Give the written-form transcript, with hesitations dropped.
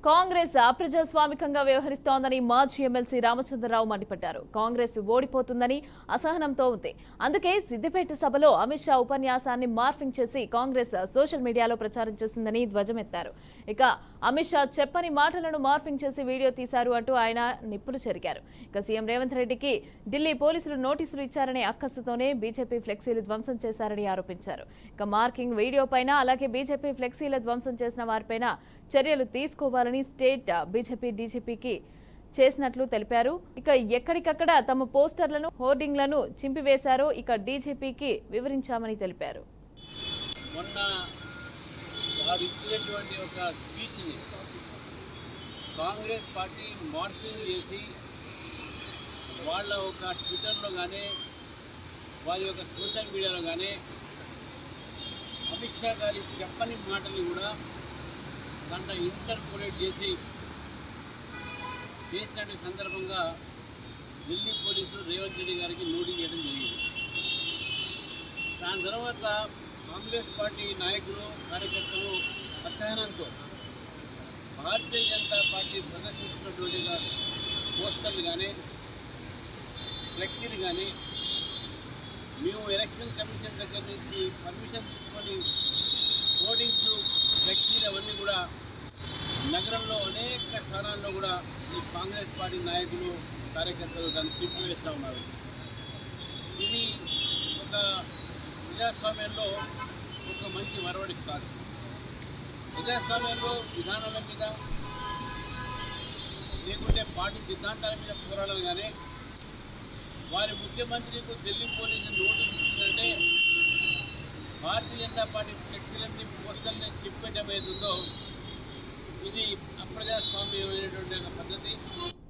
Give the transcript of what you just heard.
కాంగ్రెస్ అప్రజాస్వామికంగా వ్యవహరిస్తోందని మాజీ ఎమ్మెల్సీ రామచంద్రరావు మండిపడ్డారు. కాంగ్రెస్ ఓడిపోతుందని అసహనంతో ఉంది. అందుకే సిద్దిపేట సభలో అమిత్ షా ఉపన్యాసాన్ని మార్ఫింగ్ చేసి కాంగ్రెస్ సోషల్ మీడియాలో ప్రచారం చేసిందని ధ్వజమెత్తారు. ఇక అమిత్ షా చెప్పని మాటలను మార్ఫింగ్ చేసి వీడియో తీశారు అంటూ ఆయన నిప్పులు చెరిగారు. ఇక సీఎం రేవంత్ రెడ్డికి ఢిల్లీ పోలీసులు నోటీసులు ఇచ్చారనే అక్కసుతోనే బీజేపీ ఫ్లెక్సీలు ధ్వంసం చేశారని ఆరోపించారు. ఇక మార్కింగ్ వీడియో పైన అలాగే బీజేపీ ఫ్లెక్సీల ధ్వంసం చేసిన వారిపైన చర్యలు తీసుకోవాలని స్టేట్ బీజేపీ డీజీపీకి చేసినట్లు తెలిపారు. ఇక ఎక్కడికక్కడ తమ పోస్టర్లను హోర్డింగ్లను చింపివేశారో ఇక డీజీపీకి వివరించామని తెలిపారు. మొన్న వారు ఇచ్చినటువంటి ఒక స్పీచ్ని కాంగ్రెస్ పార్టీ మార్ఫింగ్ చేసి వాళ్ళ ఒక ట్విట్టర్లో కానీ వారి యొక్క సోషల్ మీడియాలో కానీ అమిత్ షా గారి చెప్పని మాటల్ని కూడా దాంట్లో ఇంటర్పోలేట్ చేసినటువంటి సందర్భంగా ఢిల్లీ పోలీసులు రేవంత్ రెడ్డి గారికి నోటీస్ చేయడం జరిగింది. దాని తర్వాత కాంగ్రెస్ పార్టీ నాయకులు కార్యకర్తలు అసహనంతో భారతీయ జనతా పార్టీ ప్రదర్శిస్తున్నటువంటి పోస్టర్లు కానీ ఫ్లెక్సీలు కానీ మేము ఎలక్షన్ కమిషన్ దగ్గర నుంచి పర్మిషన్ తీసుకొని హోర్డింగ్స్ ఫ్లెక్సీలు అవన్నీ కూడా నగరంలో అనేక స్థానాల్లో కూడా ఈ కాంగ్రెస్ పార్టీ నాయకులు కార్యకర్తలు దాన్ని చింపివేస్తూ ఉన్నారు. ఇది ఒక ప్రజాస్వామ్యంలో ఒక మంచి మరవడి కాదు. ప్రజాస్వామ్యంలో విధానాల మీద లేకుంటే పార్టీ సిద్ధాంతాల మీద పోరాడాలి. కానీ వారి ముఖ్యమంత్రికి Delhi police notice ఇస్తుందంటే Bharatiya Janata party ఫ్లెక్సీలన్నీ పోస్టర్ని చింపేయడం ఏదుందో ఇది అప్రజాస్వామ్యమైనటువంటి ఒక